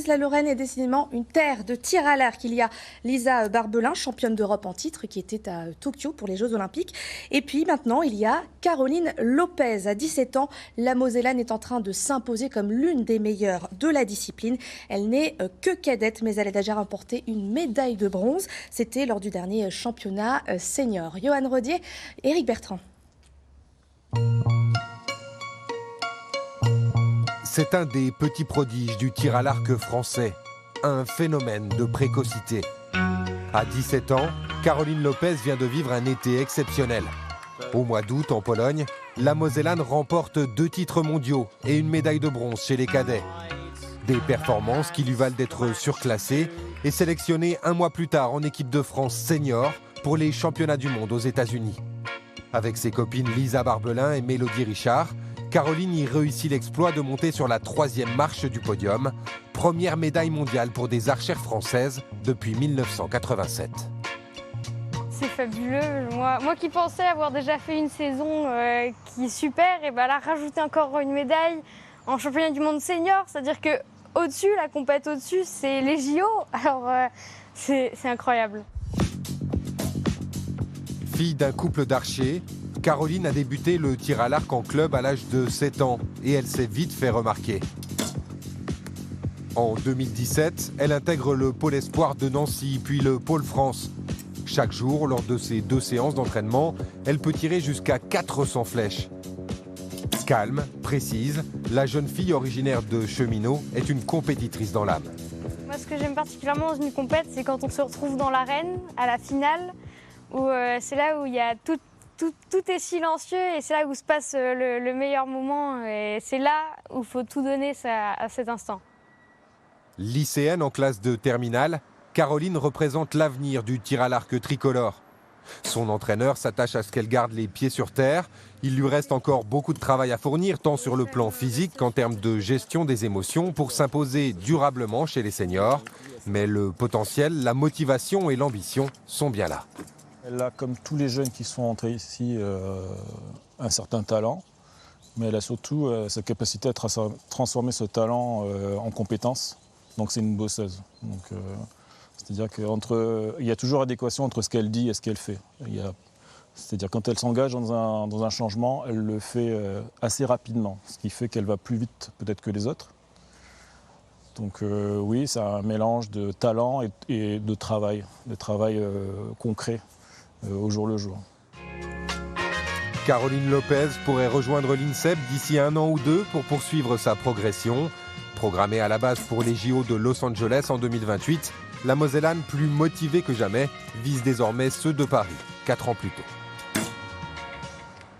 La Lorraine est décidément une terre de tir à l'arc. Il y a Lisa Barbelin, championne d'Europe en titre, qui était à Tokyo pour les Jeux Olympiques. Et puis maintenant, il y a Caroline Lopez. À 17 ans, la Mosellane est en train de s'imposer comme l'une des meilleures de la discipline. Elle n'est que cadette, mais elle a déjà remporté une médaille de bronze. C'était lors du dernier championnat senior. Johan Rodier, Éric Bertrand. C'est un des petits prodiges du tir à l'arc français, un phénomène de précocité. À 17 ans, Caroline Lopez vient de vivre un été exceptionnel. Au mois d'août, en Pologne, la Mosellane remporte 2 titres mondiaux et une médaille de bronze chez les cadets. Des performances qui lui valent d'être surclassée et sélectionnée un mois plus tard en équipe de France senior pour les championnats du monde aux États-Unis. Avec ses copines Lisa Barbelin et Mélodie Richard, Caroline y réussit l'exploit de monter sur la 3e marche du podium, première médaille mondiale pour des archères françaises depuis 1987. C'est fabuleux. Moi qui pensais avoir déjà fait une saison qui est super, et là rajouter encore une médaille en championnat du monde senior, c'est-à-dire que au-dessus, la compète au-dessus, c'est les JO. Alors c'est incroyable. Fille d'un couple d'archers, Caroline a débuté le tir à l'arc en club à l'âge de 7 ans et elle s'est vite fait remarquer. En 2017, elle intègre le pôle espoir de Nancy, puis le pôle France. Chaque jour, lors de ses 2 séances d'entraînement, elle peut tirer jusqu'à 400 flèches. Calme, précise, la jeune fille originaire de Cheminot est une compétitrice dans l'âme. Moi, ce que j'aime particulièrement dans une compète, c'est quand on se retrouve dans l'arène, à la finale, où c'est là où il y a tout est silencieux et c'est là où se passe le meilleur moment. Et c'est là où il faut tout donner à cet instant. Lycéenne en classe de terminale, Caroline représente l'avenir du tir à l'arc tricolore. Son entraîneur s'attache à ce qu'elle garde les pieds sur terre. Il lui reste encore beaucoup de travail à fournir, tant sur le plan physique qu'en termes de gestion des émotions, pour s'imposer durablement chez les seniors. Mais le potentiel, la motivation et l'ambition sont bien là. Elle a, comme tous les jeunes qui sont entrés ici, un certain talent, mais elle a surtout sa capacité à transformer ce talent en compétence. Donc c'est une bosseuse. C'est-à-dire qu'il y a toujours adéquation entre ce qu'elle dit et ce qu'elle fait. C'est-à-dire quand elle s'engage dans un changement, elle le fait assez rapidement, ce qui fait qu'elle va plus vite peut-être que les autres. Donc oui, c'est un mélange de talent et de travail concret. Au jour le jour. Caroline Lopez pourrait rejoindre l'INSEP d'ici 1 an ou 2 pour poursuivre sa progression. Programmée à la base pour les JO de Los Angeles en 2028, la Mosellane, plus motivée que jamais, vise désormais ceux de Paris, 4 ans plus tôt.